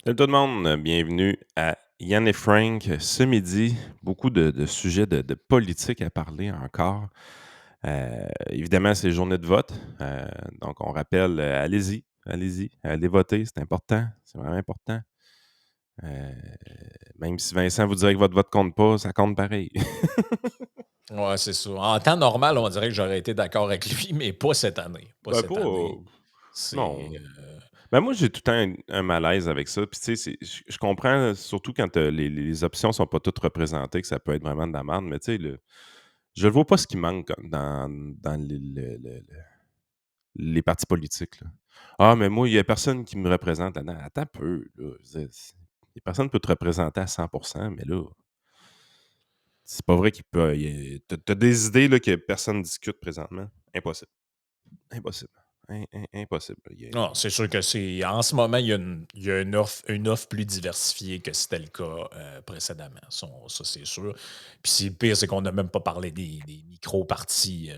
Salut tout le monde, bienvenue à Yann et Frank. Ce midi, beaucoup de sujets de politique à parler encore. Évidemment, c'est journée de vote. Donc, on rappelle, allez-y, allez-y, allez voter, c'est important, c'est vraiment important. Euh, Même si Vincent vous dirait que votre vote compte pas, ça compte pareil. Ouais, c'est ça. En temps normal, on dirait que j'aurais été d'accord avec lui, mais pas cette année. Pas Ben, cette année. pas. C'est. Non. Ben, moi, j'ai tout le temps un malaise avec ça. Puis, tu sais, je comprends, surtout quand les options sont pas toutes représentées, que ça peut être vraiment de la merde, mais tu sais, je ne vois pas ce qui manque comme dans les partis politiques, là. Ah, mais moi, il y a personne qui me représente là-dedans. Attends un peu, là. Je veux dire, il y a personne qui peut te représenter à 100%, mais là, c'est pas vrai qu'il peut. T'as des idées là, que personne discute présentement. Impossible. Impossible. Impossible. Non, c'est sûr que c'est. En ce moment, il y a une offre plus diversifiée que c'était le cas précédemment. Ça, c'est sûr. Puis le pire, c'est qu'on n'a même pas parlé des micro-partis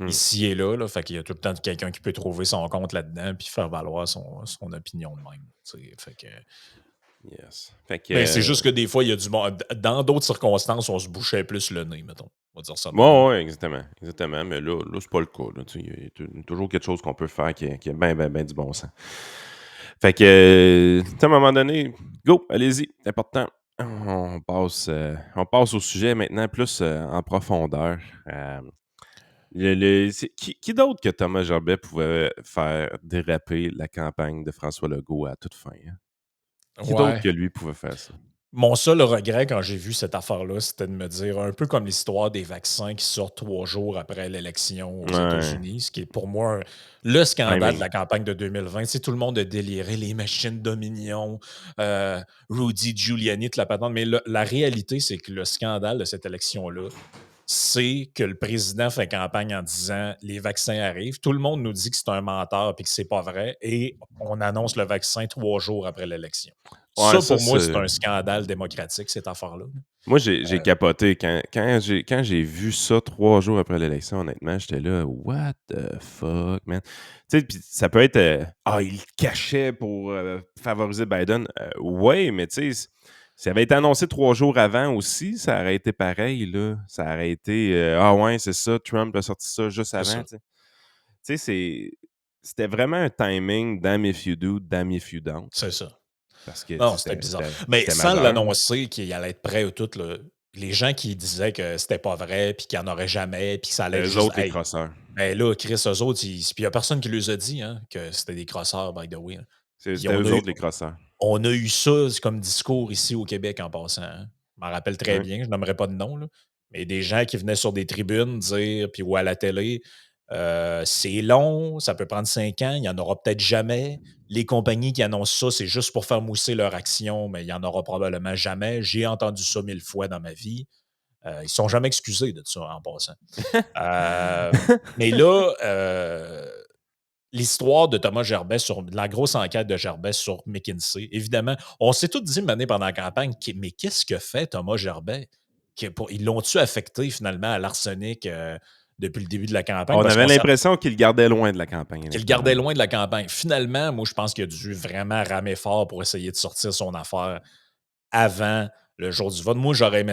Hmm. ici et là, là. Fait qu'il y a tout le temps quelqu'un qui peut trouver son compte là-dedans puis faire valoir son opinion de même. Tu sais. Fait que. Yes. Fait que, Mais c'est juste que des fois, il y a du monde. Dans d'autres circonstances, on se bouchait plus le nez, mettons. On va dire ça de même. bon, ouais, exactement. Exactement. Mais là c'est pas le cas, là. Tu sais, il y a toujours quelque chose qu'on peut faire qui a bien, bien, bien du bon sens. Fait que, tu sais, à un moment donné, go, allez-y, c'est important. On passe au sujet maintenant plus en profondeur. Euh, qui d'autre que Thomas Gerbet pouvait faire déraper la campagne de François Legault à toute fin? Hein? Qui d'autre Ouais. que lui pouvait faire ça? Mon seul regret quand j'ai vu cette affaire-là, c'était de me dire, un peu comme l'histoire des vaccins qui sortent 3 jours après l'élection aux Ouais, États-Unis, ce qui est pour moi le scandale de timing. la campagne de 2020. C'est tout le monde a déliré, les machines Dominion, euh, Rudy Giuliani, toute la patente. Mais la réalité, c'est que le scandale de cette élection-là, c'est que le président fait campagne en disant les vaccins arrivent. Tout le monde nous dit que c'est un menteur et que c'est pas vrai. Et on annonce le vaccin 3 jours après l'élection. Ouais, Ça, ça, pour moi, c'est c'est. un scandale démocratique, cette affaire-là. Moi, j'ai capoté. Quand j'ai vu ça 3 jours après l'élection, honnêtement, j'étais là, what the fuck, man? Tu sais, puis ça peut être, il le cachait pour favoriser Biden. Ouais, mais tu sais, ça avait été annoncé 3 jours avant aussi, ça aurait été pareil, là. Ça aurait été, ah ouais, c'est ça, Trump a sorti ça juste C'est avant, ça. tu sais. Tu sais, c'était vraiment un timing damn if you do, damn if you don't. C'est ça. Parce que, tu sais, Non, c'était c'était bizarre. c'était- Mais c'était sans majeur, là. l'annoncer qu'il allait être prêt ou tout, là, les gens qui disaient que c'était pas vrai, puis qu'il n'y en aurait jamais, puis que ça allait être Eux juste, autres, les hey, crosseurs. ben là, Chris, eux autres, puis il n'y a personne qui les a dit hein, que c'était des crosseurs, by the way. Hein. Puis C'était eux autres, les crosseurs. on a eu ça comme discours ici au Québec en passant. Hein. Je m'en rappelle très Ouais. bien, je n'aimerais pas de nom, là. Mais des gens qui venaient sur des tribunes dire, puis ou à la télé, c'est long, ça peut prendre 5 ans, il n'y en aura peut-être jamais. Les compagnies qui annoncent ça, c'est juste pour faire mousser leur action, mais il n'y en aura probablement jamais. J'ai entendu ça 1000 fois dans ma vie. Ils ne sont jamais excusés de ça en passant. Euh, mais là, l'histoire de Thomas Gerbet sur la grosse enquête de Gerbet sur McKinsey, évidemment, on s'est tous dit une pendant la campagne, mais qu'est-ce que fait Thomas Gerbet? Ils l'ont-tu affecté finalement à l'arsenic depuis le début de la campagne? On Parce avait qu'on l'impression qu'il le gardait loin de la campagne qu'il le gardait électorale. loin de la campagne. Finalement, moi, je pense qu'il a dû vraiment ramer fort pour essayer de sortir son affaire avant le jour du vote. Moi, j'aurais aimé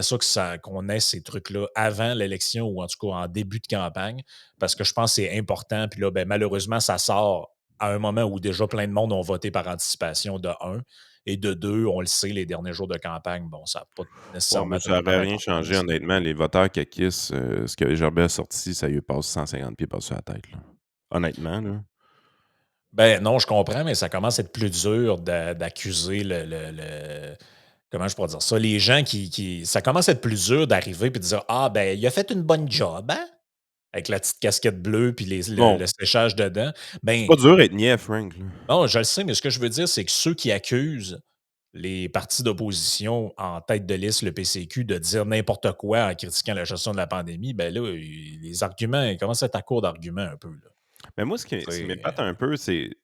qu'on ait ces trucs-là avant l'élection ou en tout cas en début de campagne parce que je pense que c'est important. Puis là, ben, malheureusement, ça sort à un moment où déjà plein de monde ont voté par anticipation de un. Et de deux, on le sait, les derniers jours de campagne, bon, ça n'a pas Ouais, nécessairement mais ça tellement n'aurait rien changé, d'importance. honnêtement. Les voteurs caquistes, ce que Gerbet a sorti, ça lui passe 150 pieds par-dessus la tête, là. Honnêtement, là. Ben non, je comprends, mais ça commence à être plus dur d'accuser comment je pourrais dire ça? Les gens ça commence à être plus dur d'arriver et de dire ah, ben, il a fait une bonne job, hein? Avec la petite casquette bleue puis le Bon, séchage dedans. c'est Ben, pas dur d'être niais, Frank, là. non, je le sais, mais ce que je veux dire, c'est que ceux qui accusent les partis d'opposition en tête de liste, le PCQ, de dire n'importe quoi en critiquant la gestion de la pandémie, ben là, les arguments, ils commencent à être à court d'arguments un peu. Là. Mais moi, ce qui C'est, m'épate un peu, c'est, tu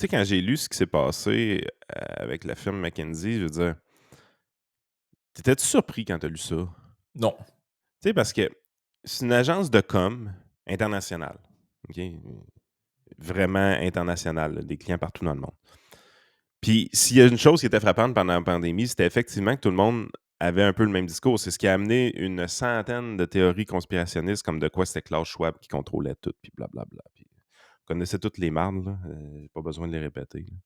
sais, quand j'ai lu ce qui s'est passé avec la firme McKinsey, je veux dire, t'étais-tu surpris quand t'as lu ça? non, Tu sais, parce que c'est une agence de com internationale. OK? Vraiment internationale, là, des clients partout dans le monde. Puis s'il y a une chose qui était frappante pendant la pandémie, c'était effectivement que tout le monde avait un peu le même discours. C'est ce qui a amené une centaine de théories conspirationnistes comme de quoi c'était Klaus Schwab qui contrôlait tout, puis blablabla. Puis vous connaissez toutes les mardes, là. J'ai pas besoin de les répéter, là.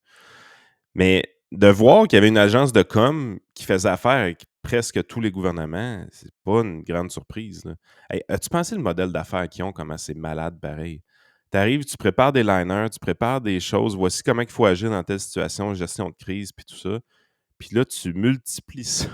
Mais de voir qu'il y avait une agence de com qui faisait affaire avec presque tous les gouvernements, c'est pas une grande surprise, là. Hey, as-tu pensé le modèle d'affaires qu'ils ont, comment c'est malade pareil? Tu arrives, tu prépares des liners, tu prépares des choses, voici comment il faut agir dans telle situation, gestion de crise, puis tout ça. Puis là, tu multiplies ça.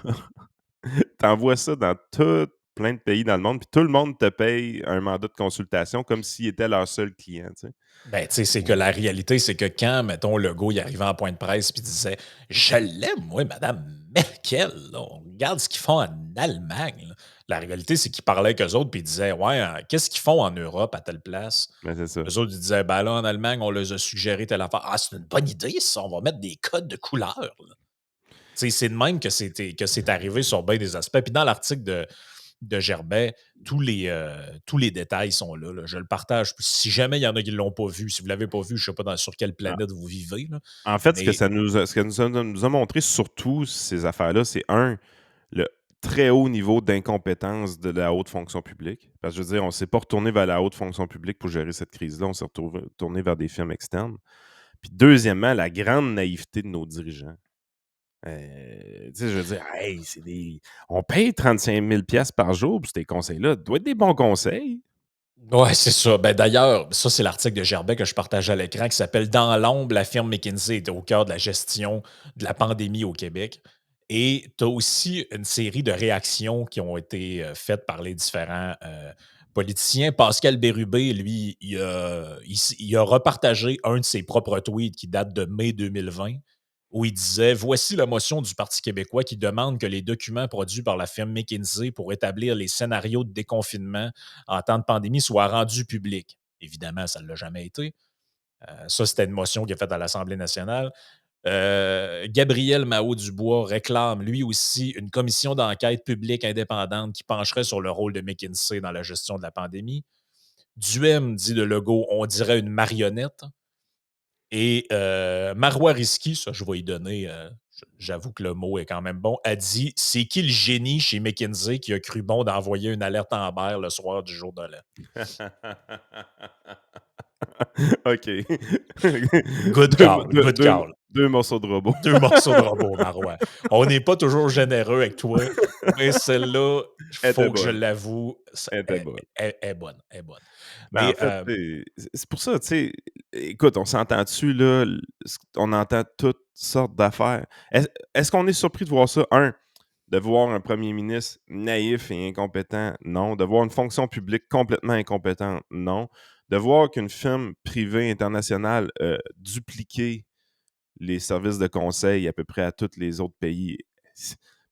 T'envoies ça dans tout plein de pays dans le monde, puis tout le monde te paye un mandat de consultation comme s'il était leur seul client, tu sais. Ben, tu sais, c'est que la réalité, c'est que quand, mettons, Legault, il arrivait en point de presse puis disait Je l'aime, moi, Madame Merkel, là. On regarde ce qu'ils font en Allemagne, là. La réalité, c'est qu'il parlait avec eux autres puis il disait Ouais, qu'est-ce qu'ils font en Europe à telle place? Ben, c'est ça. Eux autres, ils disaient Ben là, en Allemagne, on leur a suggéré telle affaire. Ah, c'est une bonne idée, ça. On va mettre des codes de couleur, là. Tu sais, c'est de même que c'est arrivé sur bien des aspects. Puis dans l'article de Gerbet, tous les détails sont là, là. Je le partage. Si jamais il y en a qui ne l'ont pas vu, si vous ne l'avez pas vu, je ne sais pas sur quelle Ah, planète vous vivez, là, en fait, mais ce que nous a montré surtout ces affaires-là, c'est le très haut niveau d'incompétence de la haute fonction publique. Parce que je veux dire, on ne s'est pas retourné vers la haute fonction publique pour gérer cette crise-là, on s'est retourné vers des firmes externes. Puis deuxièmement, la grande naïveté de nos dirigeants. Tu sais, je veux dire, hey, on paye 35 000 par jour pour ces conseils-là. Ça doit être des bons conseils. ouais, c'est ça. Ben, d'ailleurs, ça, c'est l'article de Gerbet que je partage à l'écran qui s'appelle Dans l'ombre, la firme McKinsey était au cœur de la gestion de la pandémie au Québec. Et tu as aussi une série de réactions qui ont été faites par les différents politiciens. Pascal Bérubé, lui, il a repartagé un de ses propres tweets qui date de mai 2020 où il disait Voici la motion du Parti québécois qui demande que les documents produits par la firme McKinsey pour établir les scénarios de déconfinement en temps de pandémie soient rendus publics. Évidemment, ça ne l'a jamais été. Ça, c'était une motion qui est faite à l'Assemblée nationale. Gabriel Mao-Dubois réclame lui aussi une commission d'enquête publique indépendante qui pencherait sur le rôle de McKinsey dans la gestion de la pandémie. Duhem dit de Legault, on dirait une marionnette. Et Marois Risky, ça, je vais y donner, j'avoue que le mot est quand même bon, a dit c'est qui le génie chez McKinsey qui a cru bon d'envoyer une alerte Amber le soir du jour de l'an? OK. Good deux, call, good deux- call. deux morceaux de robot. Deux morceaux de robot, Marois. On n'est pas toujours généreux avec toi, mais celle-là, il Elle était faut que je bonne. l'avoue, Elle était bonne. elle est bonne, elle est bonne. Ben, en Mais fait, c'est pour ça, tu sais, écoute, on s'entend dessus, là, on entend toutes sortes d'affaires. Est-ce qu'on est surpris de voir ça? De voir un premier ministre naïf et incompétent, non. De voir une fonction publique complètement incompétente, non. De voir qu'une firme privée internationale dupliquer les services de conseil à peu près à tous les autres pays.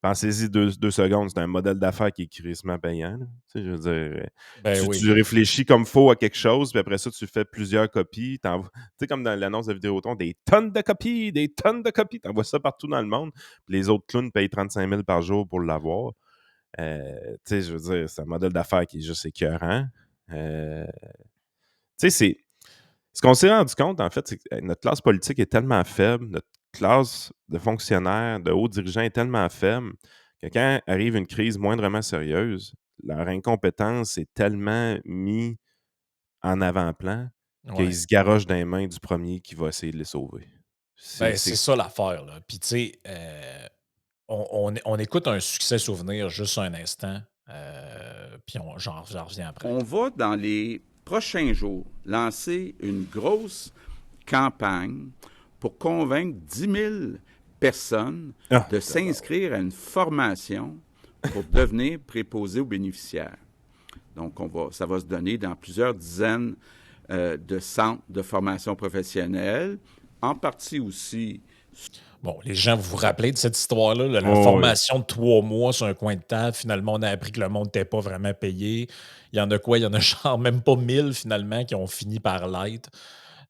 Pensez-y deux secondes, c'est un modèle d'affaires qui est crissement payant, là. Tu sais, je veux dire, ben oui. tu réfléchis comme faut à quelque chose, puis après ça, tu fais plusieurs copies. Tu sais, comme dans l'annonce de Vidéotron, des tonnes de copies, des tonnes de copies. Tu envoies ça partout dans le monde. Puis les autres clowns payent 35 000 par jour pour l'avoir. Tu sais, je veux dire, c'est un modèle d'affaires qui est juste écœurant. Tu sais, ce qu'on s'est rendu compte, en fait, c'est que notre classe politique est tellement faible, notre classe de fonctionnaires, de hauts dirigeants est tellement faible que quand arrive une crise moindrement sérieuse, leur incompétence est tellement mise en avant-plan qu'ils Ouais. se garochent dans les mains du premier qui va essayer de les sauver. Ben, C'est c'est ça l'affaire, là. Puis, tu sais, on écoute un succès souvenir juste un instant, puis j'en reviens après. On va, dans les prochains jours, lancer une grosse campagne pour convaincre 10 000 personnes Ah, de s'inscrire à une formation pour devenir préposé aux bénéficiaires. Donc, ça va se donner dans plusieurs dizaines de centres de formation professionnelle, en partie aussi. Bon, les gens, vous vous rappelez de cette histoire-là, là, la oh, oui. formation de 3 mois sur un coin de table. Finalement, on a appris que le monde n'était pas vraiment payé. Il y en a quoi? Il y en a genre même pas 1000 finalement qui ont fini par l'être.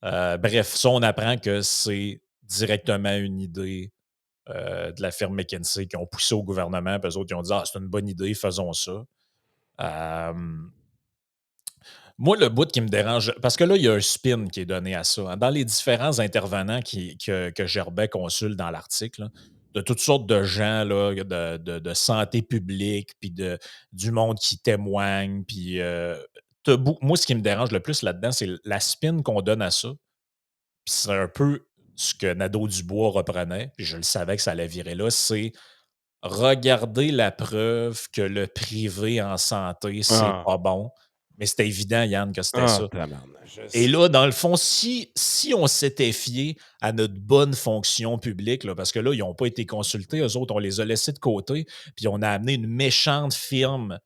Bref, ça, on apprend que c'est directement une idée de la firme McKinsey qui ont poussé au gouvernement. Puis eux autres, ils ont dit Ah, c'est une bonne idée, faisons ça. Euh, Moi, le bout qui me dérange, parce que là, il y a un spin qui est donné à ça. Hein. Dans les différents intervenants que Gerbet consulte dans l'article, là, de toutes sortes de gens là, de santé publique, puis du monde qui témoigne, puis moi, ce qui me dérange le plus là-dedans, c'est la spin qu'on donne à ça. Puis c'est un peu ce que Nadeau-Dubois reprenait, puis je le savais que ça allait virer là, c'est regarder la preuve que le privé en santé, c'est Ah, pas bon. Mais c'était évident, Yann, que c'était ah, ça. tabarnak, je Et sais. là, dans le fond, si on s'était fié à notre bonne fonction publique, là, parce que là, ils n'ont pas été consultés, eux autres, on les a laissés de côté, puis on a amené une méchante firme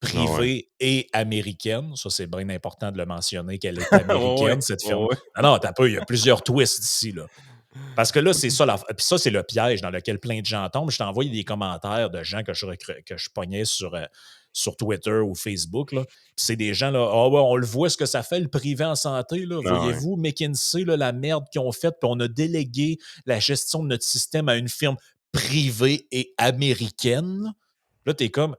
Ah ouais. privée et américaine. Ça, c'est bien important de le mentionner qu'elle est Ouais, ouais, américaine, cette firme. ouais. Non, non, t'as pas, il y a plusieurs twists ici, là. Parce que là, c'est ça, puis ça, c'est le piège dans lequel plein de gens tombent. Je t'ai envoyé des commentaires de gens que je pognais sur Twitter ou Facebook. Là. Puis c'est des gens, là, ah ouais, on le voit ce que ça fait, le privé en santé. Là. Ah ouais. Voyez-vous, McKinsey, là, la merde qu'ils ont faite, puis on a délégué la gestion de notre système à une firme privée et américaine. Là, t'es comme,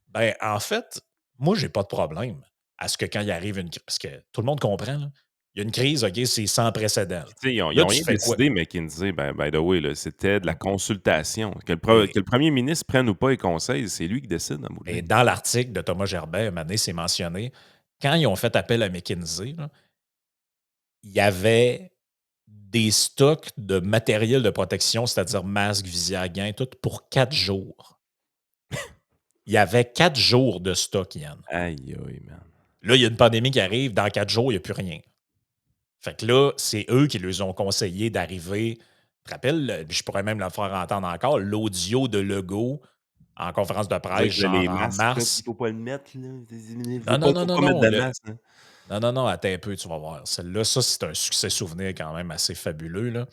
ben, en fait, moi, j'ai pas de problème à ce que quand il arrive une crise, parce que tout le monde comprend, là, il y a une crise, OK, c'est sans précédent. Puis, tu sais, ils Là, ont tu rien fais quoi? décidé, McKinsey, ben, by the way, là, c'était de la consultation. Ben, Que le premier ministre prenne ou pas les conseils, c'est lui qui décide, en bout de et ligne. dans l'article de Thomas Gerbet, un moment donné, c'est mentionné, quand ils ont fait appel à McKinsey, là, il y avait des stocks de matériel de protection, c'est-à-dire masques, visières, gants, tout, pour 4 jours. Il y avait 4 jours de stock, Yann. Aïe, aïe, man. Là, il y a une pandémie qui arrive, dans 4 jours, il n'y a plus rien. Fait que là, c'est eux qui leur ont conseillé d'arriver. Tu te rappelles, je pourrais même le faire entendre encore, l'audio de Legault en conférence de Oui, presse, que là, genre les en masques, là, il mars. faut pas le mettre, là. Non, non, non, Faut non, pas mettre non. de masque, là. Non, non, non, attends un peu, tu vas voir. Celle-là, ça, c'est un succès souvenir quand même assez fabuleux. Là.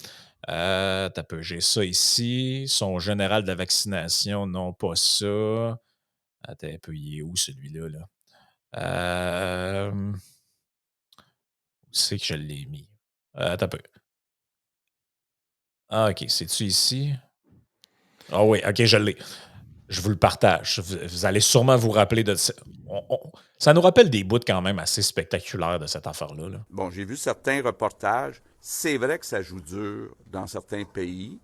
Attends un peu, j'ai ça ici. Son général de la vaccination, non, pas ça. Attends un peu, il est où celui-là? Là? Où c'est que je l'ai mis? Attends un peu. Ah, OK, c'est-tu ici? Ah oui, OK, je l'ai. Je vous le partage. Vous allez sûrement vous rappeler de ça. Ça nous rappelle des bouts quand même assez spectaculaires de cette affaire-là. Là. Bon, j'ai vu certains reportages. C'est vrai que ça joue dur dans certains pays.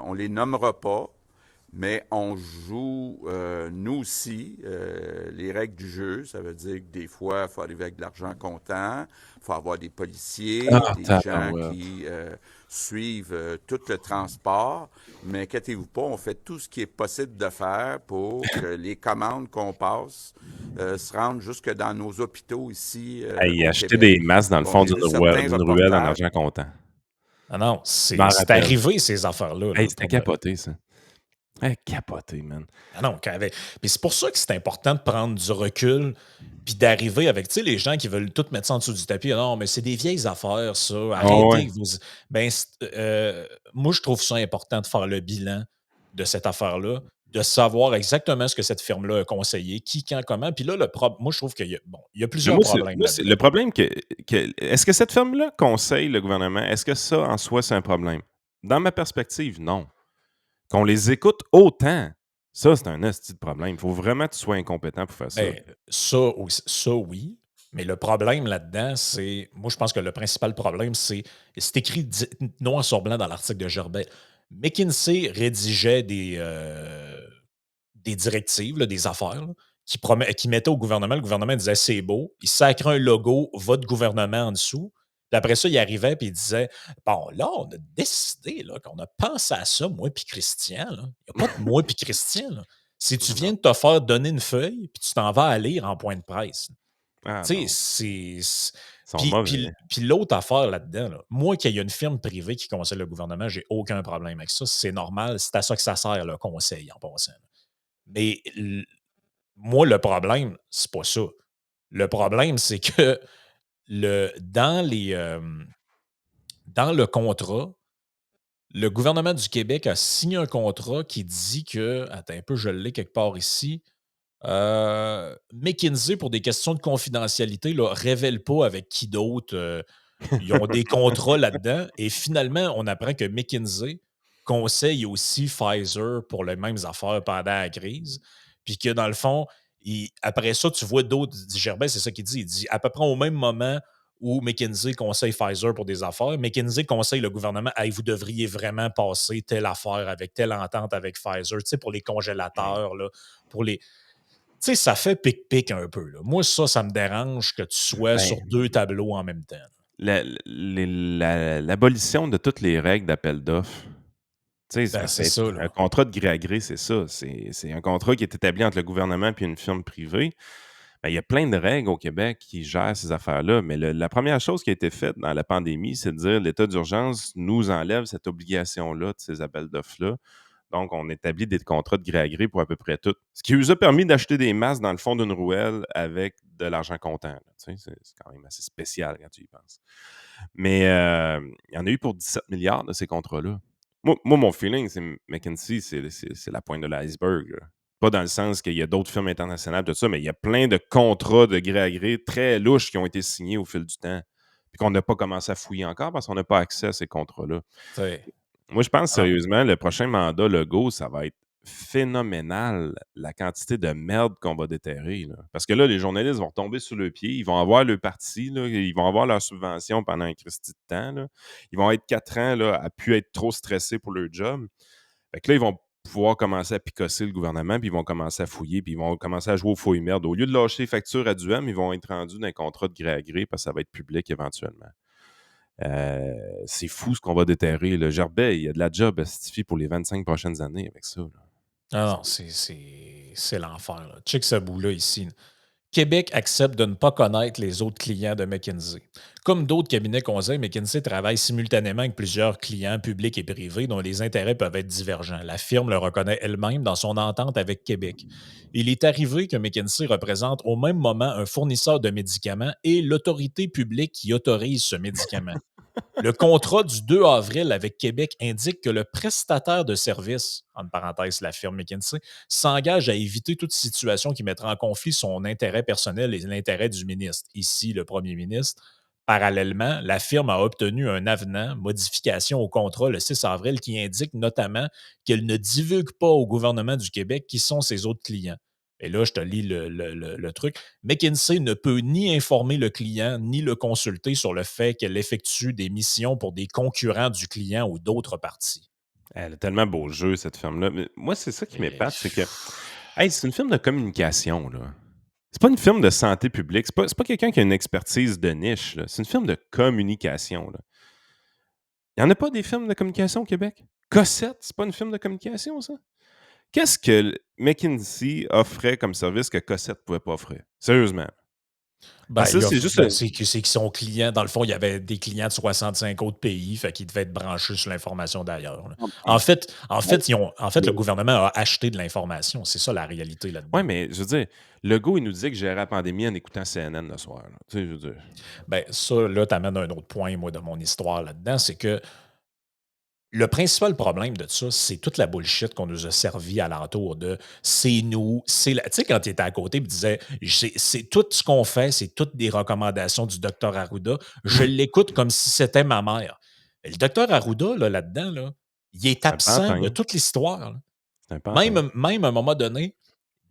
On les nommera pas, mais on joue, nous aussi, les règles du jeu. Ça veut dire que des fois, il faut arriver avec de l'argent comptant, il faut avoir des policiers, Ah, des gens tabarouette. qui suivent tout le transport. Mais inquiétez-vous pas, on fait tout ce qui est possible de faire pour que les commandes qu'on passe se rendent jusque dans nos hôpitaux ici Hey, au acheter Québec. des masques dans le Bon, fond j'ai vu certains d'une ruelle en reportages. argent comptant. Ah non, Je m'en c'est rappelle. arrivé ces affaires-là. Hey, Là, c'était pour de... capoté, ça. Hey, capoté, man. Ah non, mais c'est pour ça que c'est important de prendre du recul puis d'arriver avec, tu sais, les gens qui veulent tout mettre ça en dessous du tapis. Ah non, mais c'est des vieilles affaires, ça. Ah ouais. Arrêtez que vous. Ben, moi, je trouve ça important de faire le bilan de cette affaire-là, de savoir exactement ce que cette firme-là a conseillé, qui, quand, comment. Puis là, moi, je trouve qu'il y a, bon, il y a Mais plusieurs problèmes le là-dedans. problème est-ce que cette firme-là conseille le gouvernement? Est-ce que ça, en soi, c'est un problème? Dans ma perspective, non. Qu'on les écoute autant, ça, c'est un esti de problème. Il faut vraiment que tu sois incompétent pour faire ça. Ben, ça, oui. Mais le problème là-dedans, c'est. Moi, je pense que le principal problème, c'est écrit noir sur blanc dans l'article de Gerbet. McKinsey rédigeait des directives, là, des affaires, là, qui mettaient au gouvernement. Le gouvernement disait c'est beau. Il sacrait un logo, votre gouvernement en dessous. Puis après ça, il arrivait et il disait bon, là, on a décidé là, qu'on a pensé à ça, moi puis Christian. Il n'y a pas de moi puis Christian. Là. Si tu viens Non. de te faire donner une feuille, puis tu t'en vas à lire en point de presse. Ah Tu sais, non, ils sont Puis, mauvais. puis- puis l'autre affaire là-dedans, là, moi, qu'il y a une firme privée qui conseille le gouvernement, j'ai aucun problème avec ça. C'est normal, c'est à ça que ça sert, le conseil, en passant. Mais moi, le problème, c'est pas ça. Le problème, c'est que dans le contrat, le gouvernement du Québec a signé un contrat qui dit que, attends un peu, je l'ai quelque part ici, McKinsey, pour des questions de confidentialité, ne révèle pas avec qui d'autre ils ont des contrats là-dedans. Et finalement, on apprend que McKinsey conseille aussi Pfizer pour les mêmes affaires pendant la crise. Puis que dans le fond, Après ça, tu vois d'autres, dit Gerbet, c'est ça qu'il dit. Il dit à peu près au même moment où McKinsey conseille Pfizer pour des affaires, McKinsey conseille le gouvernement, hey, vous devriez vraiment passer telle affaire avec telle entente avec Pfizer, tu sais, pour les congélateurs, là, pour les. Tu sais, ça fait pic-pic un peu. Là. Moi, ça me dérange que tu sois Ben, sur deux tableaux en même temps. l'abolition de toutes les règles d'appel d'offres. Tu sais, Ben, parce c'est que ça, un là. contrat de gré à gré, c'est ça. C'est un contrat qui est établi entre le gouvernement et une firme privée. Ben, il y a plein de règles au Québec qui gèrent ces affaires-là, mais la première chose qui a été faite dans la pandémie, c'est de dire l'état d'urgence nous enlève cette obligation-là de ces appels d'offres-là. Donc, on établit des contrats de gré à gré pour à peu près tout. Ce qui nous a permis d'acheter des masques dans le fond d'une rouelle avec de l'argent comptant. Là. Tu sais, c'est quand même assez spécial quand tu y penses. Mais il y en a eu pour 17 milliards de ces contrats-là. Moi, mon feeling, c'est McKinsey, c'est la pointe de l'iceberg. Là. Pas dans le sens qu'il y a d'autres firmes internationales, tout ça, mais il y a plein de contrats de gré à gré très louches qui ont été signés au fil du temps. Puis qu'on n'a pas commencé à fouiller encore parce qu'on n'a pas accès à ces contrats-là. T'sais, Moi, je pense alors, sérieusement, le prochain mandat Legault, ça va être phénoménal, la quantité de merde qu'on va déterrer. Là. Parce que là, les journalistes vont tomber sous le pied, ils vont avoir le parti, là, ils vont avoir leur subvention pendant un Christi de temps. Là. Ils vont être 4 ans là, à pu être trop stressés pour leur job. Fait que là, ils vont pouvoir commencer à picosser le gouvernement, puis ils vont commencer à fouiller, puis ils vont commencer à jouer au faux et merde. Au lieu de lâcher les factures à Duhem, ils vont être rendus d'un contrat de gré à gré parce que ça va être public éventuellement. C'est fou ce qu'on va déterrer. Le Gerbet, il y a de la job estifiée pour les 25 prochaines années avec ça. Là. non, c'est l'enfer. Là. Check ce bout-là ici. Là. Québec accepte de ne pas connaître les autres clients de McKinsey. Comme d'autres cabinets conseils, McKinsey travaille simultanément avec plusieurs clients publics et privés dont les intérêts peuvent être divergents. La firme le reconnaît elle-même dans son entente avec Québec. Il est arrivé que McKinsey représente au même moment un fournisseur de médicaments et l'autorité publique qui autorise ce médicament. Le contrat du 2 avril avec Québec indique que le prestataire de services, entre parenthèses la firme McKinsey, s'engage à éviter toute situation qui mettrait en conflit son intérêt personnel et l'intérêt du ministre, ici le premier ministre. Parallèlement, la firme a obtenu un avenant, modification au contrat le 6 avril, qui indique notamment qu'elle ne divulgue pas au gouvernement du Québec qui sont ses autres clients. Et là, je te lis le truc. McKinsey ne peut ni informer le client ni le consulter sur le fait qu'elle effectue des missions pour des concurrents du client ou d'autres parties. Elle a tellement beau jeu, cette firme-là. Mais moi, c'est ça qui Et- m'épate, c'est que hey, c'est une firme de communication. Là. C'est pas une firme de santé publique. C'est pas quelqu'un qui a une expertise de niche. Là. C'est une firme de communication. Là. Il n'y en a pas des firmes de communication au Québec? Cossette, c'est pas une firme de communication, ça? Qu'est-ce que McKinsey offrait comme service que Cossette ne pouvait pas offrir? Sérieusement. Ben, Parce que ça, c'est juste c'est qu'ils sont clients. Dans le fond, il y avait des clients de 65 autres pays, fait qu'ils devaient être branchés sur l'information d'ailleurs. Là. En fait, le gouvernement a acheté de l'information. C'est ça la réalité là-dedans. Oui, mais je veux dire, Legault, il nous disait que gérait la pandémie en écoutant CNN le soir. Là. Tu sais, je veux dire. Ben, ça, là, t'amènes un autre point, moi, de mon histoire là-dedans, c'est que le principal problème de ça, c'est toute la bullshit qu'on nous a servi alentour de c'est nous, c'est la. Tu sais, quand tu étais à côté et disais c'est tout ce qu'on fait, c'est toutes des recommandations du docteur Arruda, je l'écoute comme si c'était ma mère. Et le docteur Arruda, là, là-dedans, là, il est C'est un absent de pantin. toute l'histoire. Là. C'est un pantin. Même à un moment donné,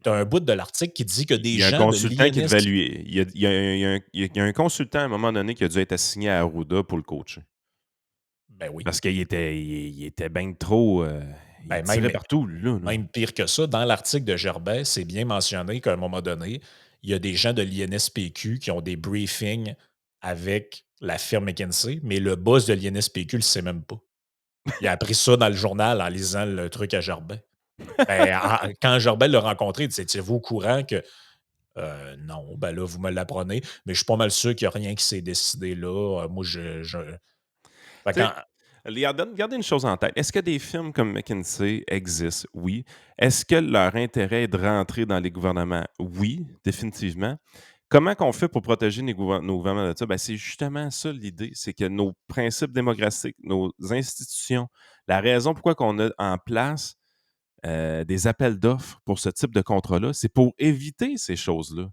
tu as un bout de l'article qui dit que Il des y a un gens de consultant qui l'INS. devait lui. Il y a un consultant à un moment donné qui a dû être assigné à Arruda pour le coacher. Ben oui. Parce qu'il était bien trop. Il Ben tirait même, partout, là. Même pire que ça, dans l'article de Gerbet, c'est bien mentionné qu'à un moment donné, il y a des gens de l'INSPQ qui ont des briefings avec la firme McKinsey, mais le boss de l'INSPQ ne le sait même pas. Il a appris ça dans le journal en lisant le truc à Gerbet. Ben, quand Gerbet l'a rencontré, il dit étiez-vous au courant que non, ben là, vous me l'apprenez, mais je suis pas mal sûr qu'il n'y a rien qui s'est décidé là. Moi, Fait Tu sais, quand- gardez une chose en tête. Est-ce que des firmes comme McKinsey existent? Oui. Est-ce que leur intérêt est de rentrer dans les gouvernements? Oui, définitivement. Comment qu'on fait pour protéger nos gouvernements de ça? Ben, c'est justement ça l'idée, c'est que nos principes démocratiques, nos institutions, la raison pourquoi on a en place des appels d'offres pour ce type de contrat-là, c'est pour éviter ces choses-là.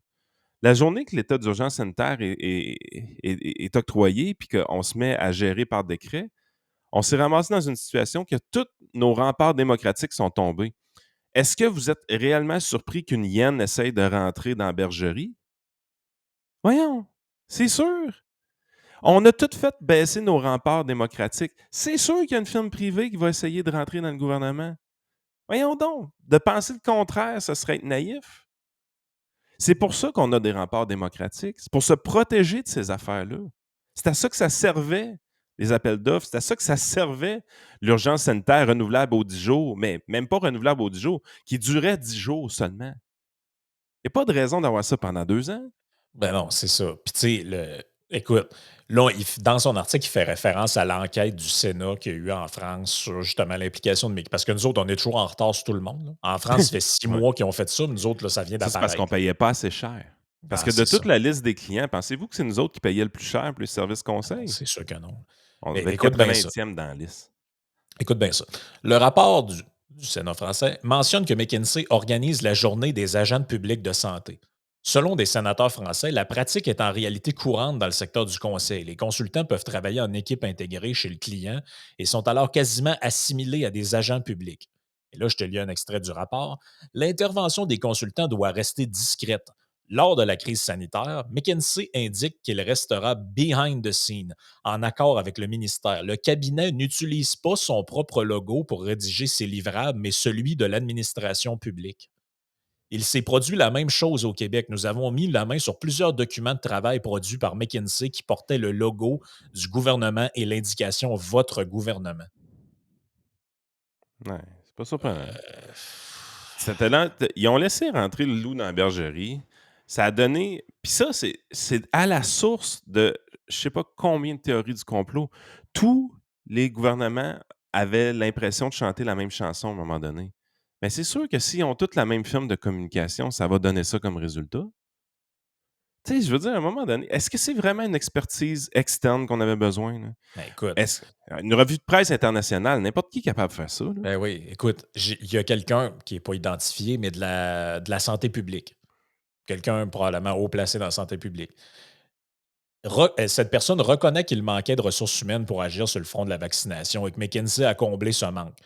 La journée que l'état d'urgence sanitaire est octroyé puis qu'on se met à gérer par décret, on s'est ramassé dans une situation que tous nos remparts démocratiques sont tombés. Est-ce que vous êtes réellement surpris qu'une hyène essaye de rentrer dans la bergerie? Voyons, c'est sûr. On a tout fait baisser nos remparts démocratiques. C'est sûr qu'il y a une firme privée qui va essayer de rentrer dans le gouvernement. Voyons donc, de penser le contraire, ce serait être naïf. C'est pour ça qu'on a des remparts démocratiques. C'est pour se protéger de ces affaires-là. C'est à ça que ça servait, les appels d'offres. C'est à ça que ça servait, l'urgence sanitaire renouvelable aux 10 jours, mais même pas renouvelable aux 10 jours, qui durait 10 jours seulement. Il n'y a pas de raison d'avoir ça pendant 2 ans. Ben non, c'est ça. Puis tu sais, écoute, là, dans son article, il fait référence à l'enquête du Sénat qu'il y a eu en France sur justement l'implication de Mickey. Parce que nous autres, on est toujours en retard sur tout le monde, là. En France, ça fait 6 Ouais. mois qu'ils ont fait ça, mais nous autres, là, ça vient Ça, c'est parce qu'on ne d'apparaître. payait pas assez cher. Parce Ah, que de c'est ça. toute la liste des clients, pensez-vous que c'est nous autres qui payaient le plus cher pour les services Non, conseils? c'est sûr que non. On Mais devait être écoute bien ça. 80e dans la liste. Écoute bien ça. Le rapport du Sénat français mentionne que McKinsey organise la journée des agents publics de santé. Selon des sénateurs français, la pratique est en réalité courante dans le secteur du conseil. Les consultants peuvent travailler en équipe intégrée chez le client et sont alors quasiment assimilés à des agents publics. Et là, je te lis un extrait du rapport. L'intervention des consultants doit rester discrète. Lors de la crise sanitaire, McKinsey indique qu'il restera behind the scene, en accord avec le ministère. Le cabinet n'utilise pas son propre logo pour rédiger ses livrables, mais celui de l'administration publique. Il s'est produit la même chose au Québec. Nous avons mis la main sur plusieurs documents de travail produits par McKinsey qui portaient le logo du gouvernement et l'indication Votre gouvernement. Ouais, c'est pas surprenant. Euh, Ils ont laissé rentrer le loup dans la bergerie. Ça a donné. Puis ça, c'est à la source de je sais pas combien de théories du complot. Tous les gouvernements avaient l'impression de chanter la même chanson à un moment donné. Mais c'est sûr que s'ils ont toutes la même firme de communication, ça va donner ça comme résultat. Tu sais, je veux dire, à un moment donné, est-ce que c'est vraiment une expertise externe qu'on avait besoin, là? ben écoute, Une revue de presse internationale, n'importe qui est capable de faire ça, là? ben oui, écoute, il y a quelqu'un qui n'est pas identifié, mais de la santé publique. Quelqu'un probablement haut placé dans la santé publique. Cette personne reconnaît qu'il manquait de ressources humaines pour agir sur le front de la vaccination et que McKinsey a comblé ce manque.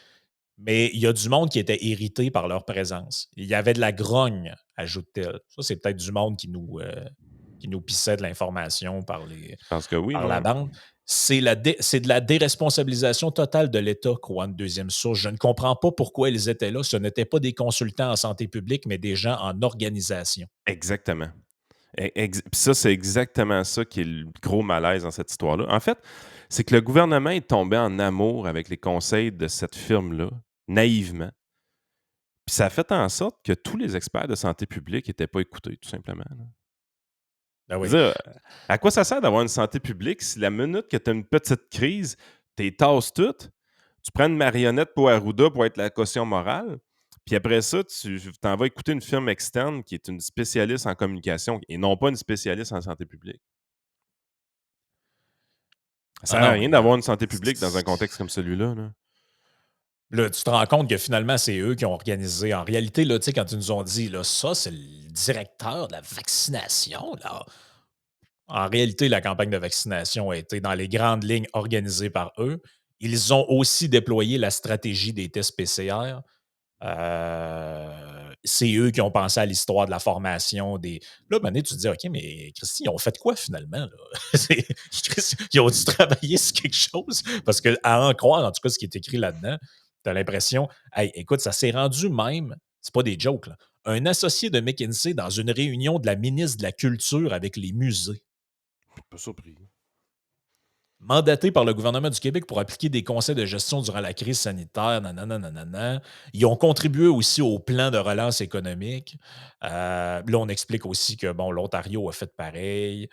Mais il y a du monde qui était irrité par leur présence. Il y avait de la grogne, ajoute-t-elle. Ça, c'est peut-être du monde qui nous pissait de l'information Je pense que oui, par la moi. bande. C'est de la déresponsabilisation totale de l'État, croit une deuxième source. Je ne comprends pas pourquoi ils étaient là. Ce n'étaient pas des consultants en santé publique, mais des gens en organisation. Exactement. Puis ça, c'est exactement ça qui est le gros malaise dans cette histoire-là. En fait, c'est que le gouvernement est tombé en amour avec les conseils de cette firme-là, naïvement. Puis ça a fait en sorte que tous les experts de santé publique n'étaient pas écoutés, tout simplement, là. Ben Je oui. veux dire, à quoi ça sert d'avoir une santé publique si la minute que tu as une petite crise, tu tasses toutes, tu prends une marionnette pour Arruda pour être la caution morale, puis après ça, tu t'en vas écouter une firme externe qui est une spécialiste en communication et non pas une spécialiste en santé publique. Ça Ah sert à non, rien d'avoir une santé publique dans un contexte comme celui-là, là. là, tu te rends compte que finalement, c'est eux qui ont organisé. En réalité, là, tu sais, quand ils nous ont dit, là, ça, c'est le directeur de la vaccination, là. En réalité, la campagne de vaccination a été, dans les grandes lignes, organisée par eux. Ils ont aussi déployé la stratégie des tests PCR. C'est eux qui ont pensé à l'histoire de la formation des. Là, maintenant, tu te dis, OK, mais Christy, ils ont fait quoi finalement? Là? Ils ont dû travailler sur quelque chose. Parce que, à en croire, en tout cas, ce qui est écrit là-dedans, tu as l'impression, hey, écoute, ça s'est rendu même, c'est pas des jokes, là, un associé de McKinsey dans une réunion de la ministre de la Culture avec les musées. Pas surpris. Mandatés par le gouvernement du Québec pour appliquer des conseils de gestion durant la crise sanitaire, nanana, nanana. Ils ont contribué aussi au plan de relance économique. Là, on explique aussi que bon, l'Ontario a fait pareil.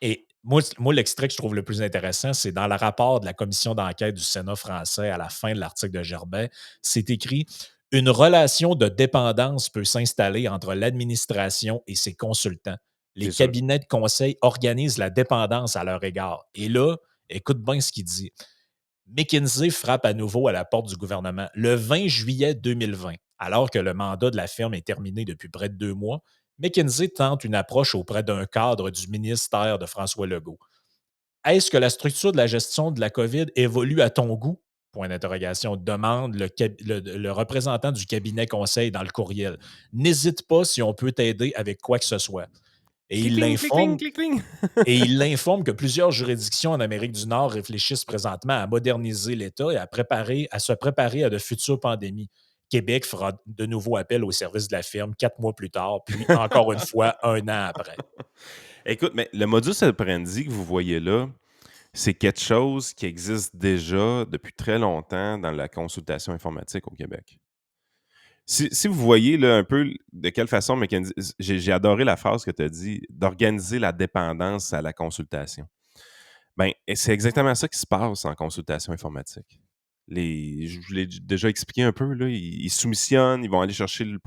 Et moi, l'extrait que je trouve le plus intéressant, c'est dans le rapport de la commission d'enquête du Sénat français à la fin de l'article de Gerbet. C'est écrit: une relation de dépendance peut s'installer entre l'administration et ses consultants. Les C'est sûr. cabinets de conseil organisent la dépendance à leur égard. Et là, écoute bien ce qu'il dit. McKinsey frappe à nouveau à la porte du gouvernement. Le 20 juillet 2020, alors que le mandat de la firme est terminé depuis près de 2 mois, McKinsey tente une approche auprès d'un cadre du ministère de François Legault. Est-ce que la structure de la gestion de la COVID évolue à ton goût? point d'interrogation, demande le représentant du cabinet conseil dans le courriel. N'hésite pas si on peut t'aider avec quoi que ce soit. Et il l'informe. Et il l'informe que plusieurs juridictions en Amérique du Nord réfléchissent présentement à moderniser l'État et à se préparer à de futures pandémies. Québec fera de nouveau appel au service de la firme 4 mois plus tard, puis encore une fois, 1 an après. Écoute, mais le modus operandi que vous voyez là, c'est quelque chose qui existe déjà depuis très longtemps dans la consultation informatique au Québec. Si vous voyez là, un peu de quelle façon McKinsey... J'ai adoré la phrase que tu as dit, d'organiser la dépendance à la consultation. Bien, c'est exactement ça qui se passe en consultation informatique. Je vous l'ai déjà expliqué un peu, là, ils soumissionnent, ils vont aller chercher le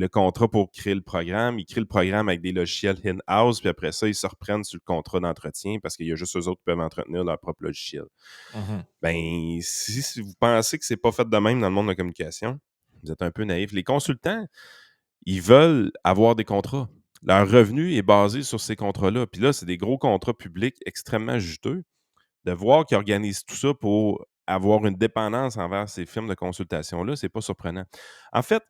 contrat pour créer le programme. Ils créent le programme avec des logiciels in-house, puis après ça, ils se reprennent sur le contrat d'entretien parce qu'il y a juste eux autres qui peuvent entretenir leur propre logiciel. Ben, si vous pensez que c'est pas fait de même dans le monde de la communication, vous êtes un peu naïf. Les consultants, ils veulent avoir des contrats. Leur revenu est basé sur ces contrats-là. Puis là, c'est des gros contrats publics extrêmement juteux. De voir qu'ils organisent tout ça pour avoir une dépendance envers ces firmes de consultation-là, c'est pas surprenant. En fait,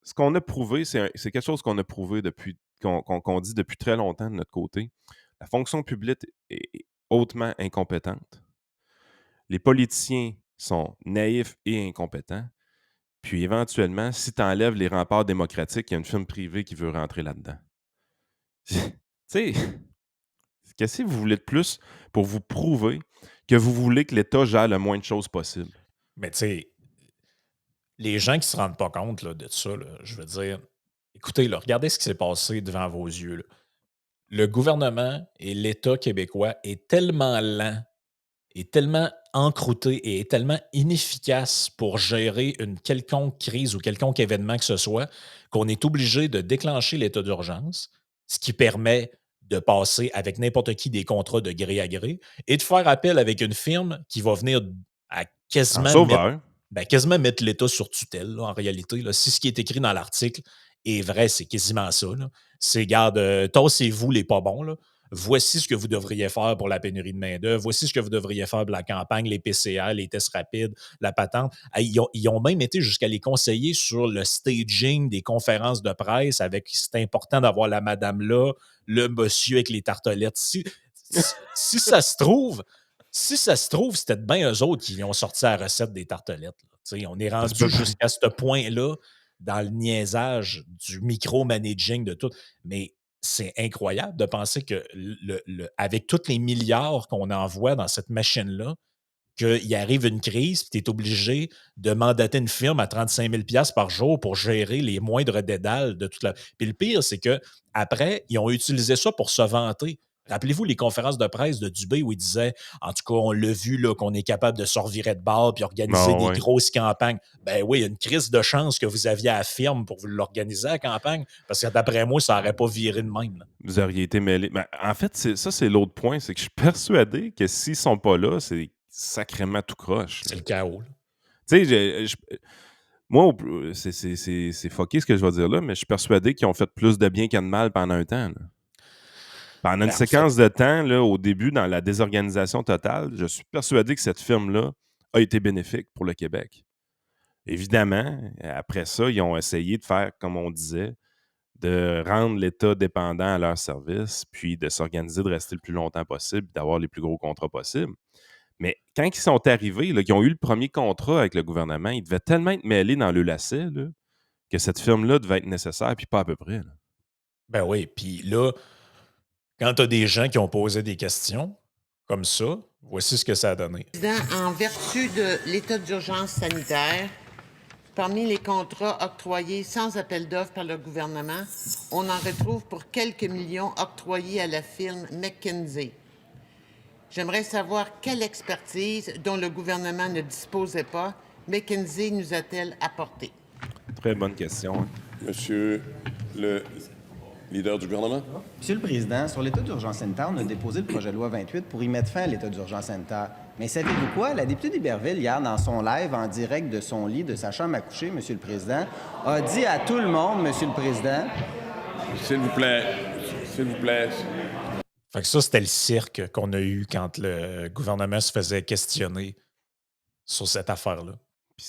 ce qu'on a prouvé, c'est quelque chose qu'on a prouvé depuis, qu'on dit depuis très longtemps de notre côté. La fonction publique est hautement incompétente. Les politiciens sont naïfs et incompétents. Puis éventuellement, si tu enlèves les remparts démocratiques, il y a une firme privée qui veut rentrer là-dedans. Tu sais, qu'est-ce que vous voulez de plus pour vous prouver que vous voulez que l'État gère le moins de choses possible? Mais tu sais, les gens qui ne se rendent pas compte là, de ça, là, je veux dire, écoutez, là, regardez ce qui s'est passé devant vos yeux. Là. Le gouvernement et l'État québécois est tellement lent, est tellement encrouté et est tellement inefficace pour gérer une quelconque crise ou quelconque événement que ce soit, qu'on est obligé de déclencher l'état d'urgence, ce qui permet de passer avec n'importe qui des contrats de gré à gré et de faire appel avec une firme qui va venir à quasiment mettre l'État sur tutelle, là, en réalité. Là. Si ce qui est écrit dans l'article est vrai, c'est quasiment ça. Là. C'est, garde, tassez-vous les pas bons. Là. Voici ce que vous devriez faire pour la pénurie de main-d'œuvre. Voici ce que vous devriez faire pour la campagne, les PCA, les tests rapides, la patente. Ils ont même été jusqu'à les conseiller sur le staging des conférences de presse avec c'est important d'avoir la madame là, le monsieur avec les tartelettes. Si ça se trouve, c'était bien eux autres qui ont sorti la recette des tartelettes. On est rendu jusqu'à ce point-là dans le niaisage du micro-managing de tout. Mais c'est incroyable de penser que avec tous les milliards qu'on envoie dans cette machine-là, qu'il arrive une crise, puis tu es obligé de mandater une firme à 35 000 $ par jour pour gérer les moindres dédales de toute la... Puis le pire, c'est qu'après, ils ont utilisé ça pour se vanter. Rappelez-vous les conférences de presse de Dubé où il disait, en tout cas, on l'a vu, là, qu'on est capable de se revirer de bord puis organiser des grosses campagnes. Ben oui, il y a une crise de chance que vous aviez à la firme pour vous l'organiser, la campagne, parce que d'après moi, ça n'aurait pas viré de même. Là. Vous auriez été mêlés. Ben, en fait, ça, c'est l'autre point, c'est que je suis persuadé que s'ils ne sont pas là, c'est sacrément tout croche. C'est le chaos. Tu sais, moi, c'est fucké ce que je vais dire là, mais je suis persuadé qu'ils ont fait plus de bien que de mal pendant un temps. Là. Pendant une séquence de temps, là, au début, dans la désorganisation totale, je suis persuadé que cette firme-là a été bénéfique pour le Québec. Évidemment, après ça, ils ont essayé de faire, comme on disait, de rendre l'État dépendant à leur service, puis de s'organiser, de rester le plus longtemps possible, d'avoir les plus gros contrats possibles. Mais quand ils sont arrivés, là, qu'ils ont eu le premier contrat avec le gouvernement, ils devaient tellement être mêlés dans le lacet là, que cette firme-là devait être nécessaire, puis pas à peu près. Là. Ben oui, puis là, quand tu as des gens qui ont posé des questions comme ça, voici ce que ça a donné. En vertu de l'état d'urgence sanitaire, parmi les contrats octroyés sans appel d'offres par le gouvernement, on en retrouve pour quelques millions octroyés à la firme McKinsey. J'aimerais savoir quelle expertise dont le gouvernement ne disposait pas McKinsey nous a-t-elle apporté? Très bonne question. Hein. Monsieur le leader du gouvernement. Monsieur le Président, sur l'état d'urgence sanitaire, on a déposé le projet de loi 28 pour y mettre fin à l'état d'urgence sanitaire. Mais savez-vous quoi? La députée d'Iberville, hier, dans son live, en direct de son lit, de sa chambre à coucher, Monsieur le Président, a dit à tout le monde, Monsieur le Président... S'il vous plaît. S'il vous plaît. Fait que ça, c'était le cirque qu'on a eu quand le gouvernement se faisait questionner sur cette affaire-là. Puis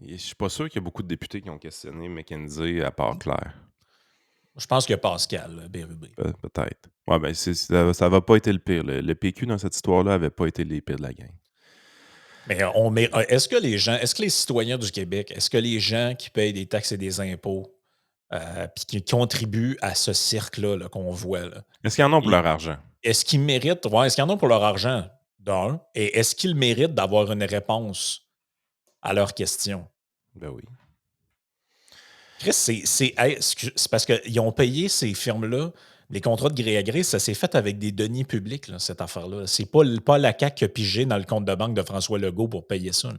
je suis pas sûr qu'il y a beaucoup de députés qui ont questionné McKenzie à part Claire. Je pense que Pascal, Bérubé. Peut-être. Ouais, ben, ça va pas été le pire. Le PQ dans cette histoire-là avait pas été les pires de la gang. Mais est-ce que les citoyens du Québec, est-ce que les gens qui payent des taxes et des impôts, puis qui contribuent à ce cirque-là là, qu'on voit, là, Est-ce qu'ils en ont pour ils- leur argent? est-ce qu'ils méritent, est-ce qu'ils en ont pour leur argent, d'un, et est-ce qu'ils méritent d'avoir une réponse à leurs questions? Ben oui. Chris, c'est parce qu'ils ont payé ces firmes-là, les contrats de gré à gré, ça s'est fait avec des deniers publics, là, cette affaire-là. C'est pas la CAQ qui a pigé dans le compte de banque de François Legault pour payer ça. Là.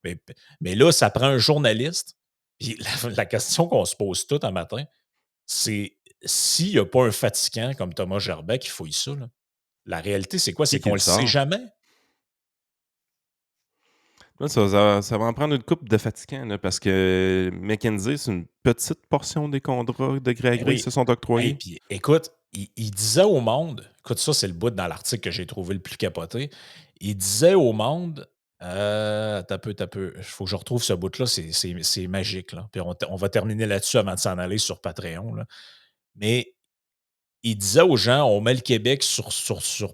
Mais, mais là, ça prend un journaliste. Puis la question qu'on se pose tout un matin, c'est s'il n'y a pas un fatigant comme Thomas Gerbet qui fouille ça, là, la réalité, c'est quoi? C'est Qui qu'on le le sait sort? jamais. Là, ça va en prendre une coupe de fatigants, là, parce que McKenzie, c'est une petite portion des contrats de gré à Ben gré qui oui. se sont Hey, octroyés. puis écoute, il disait au monde, écoute, ça, c'est le bout dans l'article que j'ai trouvé le plus capoté. Il disait au monde, t'as peu, il faut que je retrouve ce bout-là, c'est magique. Là. Puis on va terminer là-dessus avant de s'en aller sur Patreon. Là. Mais il disait aux gens, on met le Québec sur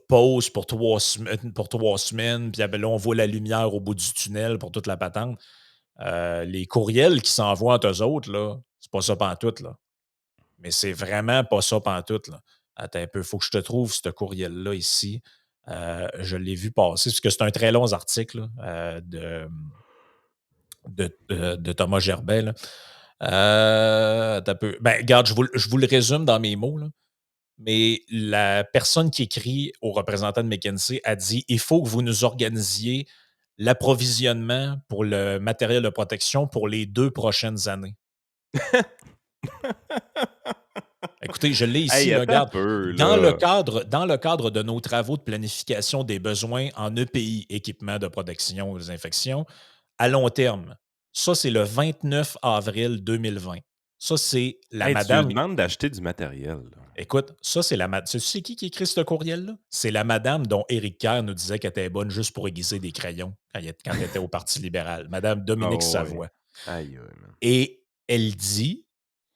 pause pour 3 semaines, puis là, on voit la lumière au bout du tunnel pour toute la patente. Les courriels qui s'envoient entre eux autres, là, c'est pas ça pantoute, là. Mais c'est vraiment pas ça pantoute, là. Attends un peu, il faut que je te trouve ce courriel-là ici. Je l'ai vu passer, parce que c'est un très long article là, de Thomas Gerbet. Là. Attends un peu. Ben, regarde, je vous le résume dans mes mots. Là. Mais la personne qui écrit au représentant de McKinsey a dit il faut que vous nous organisiez l'approvisionnement pour le matériel de protection pour les 2 prochaines années. Écoutez, je l'ai ici, Hey, là, attends un regarde. peu, Dans le, là. cadre, dans le cadre de nos travaux de planification des besoins en EPI, équipement de protection aux infections, à long terme, ça, c'est le 29 avril 2020. Ça, c'est la Hey, tu lui madame. demandes d'acheter du matériel, là. Écoute, ça, c'est la madame. Tu sais qui écrit ce courriel-là? C'est la madame dont Éric Kerr nous disait qu'elle était bonne juste pour aiguiser des crayons quand elle était au Parti libéral. Madame Ah Dominique ouais. Savoie. Aïe, man. Et elle dit,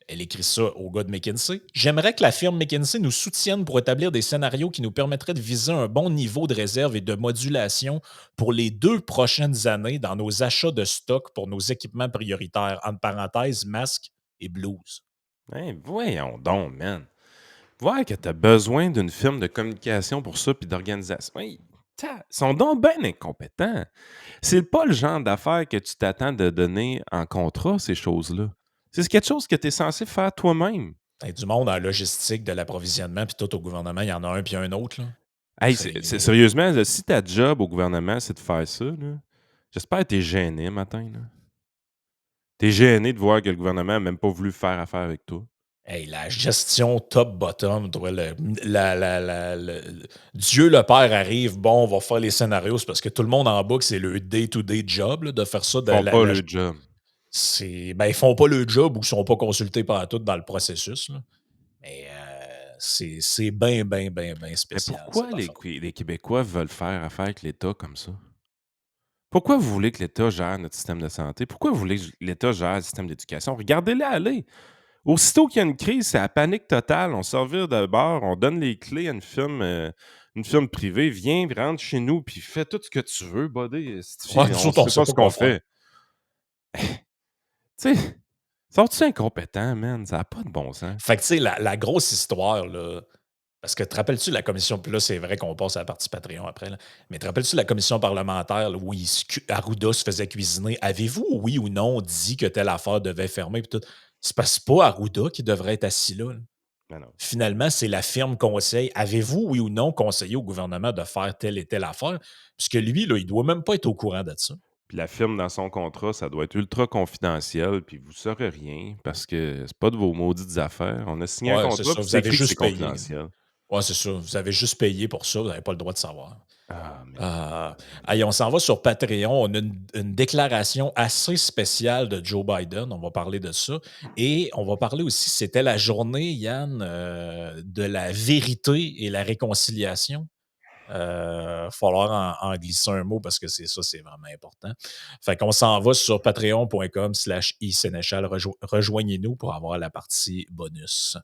elle écrit ça au gars de McKinsey, j'aimerais que la firme McKinsey nous soutienne pour établir des scénarios qui nous permettraient de viser un bon niveau de réserve et de modulation pour les 2 prochaines années dans nos achats de stock pour nos équipements prioritaires, entre parenthèses, masques et blouses. Hey, voyons donc, man. Voir que tu as besoin d'une firme de communication pour ça puis d'organisation. Hey, ils sont donc bien incompétents. C'est pas le genre d'affaires que tu t'attends de donner en contrat, ces choses-là. C'est quelque chose que tu es censé faire toi-même. Hey, du monde en logistique, de l'approvisionnement, puis tout au gouvernement, il y en a un puis un autre. Là. Hey, C'est- sérieusement, là, si ta job au gouvernement, c'est de faire ça, là, j'espère que tu es gêné matin. Tu es gêné de voir que le gouvernement n'a même pas voulu faire affaire avec toi. Hey, la gestion top-bottom, Dieu le Père arrive, bon, on va faire les scénarios, c'est parce que tout le monde en bas, que c'est le day-to-day job là, de faire ça. Ils font pas le job. Ils font pas le job ou ils sont pas consultés par tout dans le processus. Là. Mais c'est bien, bien, bien, bien Mais spécial. pourquoi cette affaire. les Québécois veulent faire affaire avec l'État comme ça? Pourquoi vous voulez que l'État gère notre système de santé? Pourquoi vous voulez que l'État gère le système d'éducation? Regardez-les aller. Aussitôt qu'il y a une crise, c'est la panique totale. On se revire de bord, on donne les clés à une firme privée. Viens, rentre chez nous, puis fais tout ce que tu veux, buddy. Ouais, On nous ne autres, on sait sait pas pas ce qu'on quoi faire. fait. Tu sais, sont-ils incompétents, man? Ça n'a pas de bon sens. Fait que, tu sais, la grosse histoire, là, parce que te rappelles-tu la commission, puis là, c'est vrai qu'on passe à la partie Patreon après, là, mais te rappelles-tu la commission parlementaire là, où Arruda se faisait cuisiner? Avez-vous, oui ou non, dit que telle affaire devait fermer? Puis tout? C'est pas Arruda qui devrait être assis là. Ben non. Finalement, c'est la firme conseil. Avez-vous, oui ou non, conseillé au gouvernement de faire telle et telle affaire? Puisque lui, là, il doit même pas être au courant de ça. Puis la firme, dans son contrat, ça doit être ultra confidentiel, puis vous ne saurez rien, parce que c'est pas de vos maudites affaires. On a signé un Ouais, c'est contrat, ça. puis Vous c'est avez écrit que c'est juste payé. confidentiel. Ouais, c'est ça. Vous avez juste payé pour ça. Vous n'avez pas le droit de savoir. Ah, man. Allez, on s'en va sur Patreon. On a une déclaration assez spéciale de Joe Biden. On va parler de ça. Et on va parler aussi, c'était la journée, Yann, de la vérité et la réconciliation. falloir en glisser un mot parce que c'est vraiment important. Fait qu'on s'en va sur patreon.com/isénéchal. Rejoignez-nous pour avoir la partie bonus.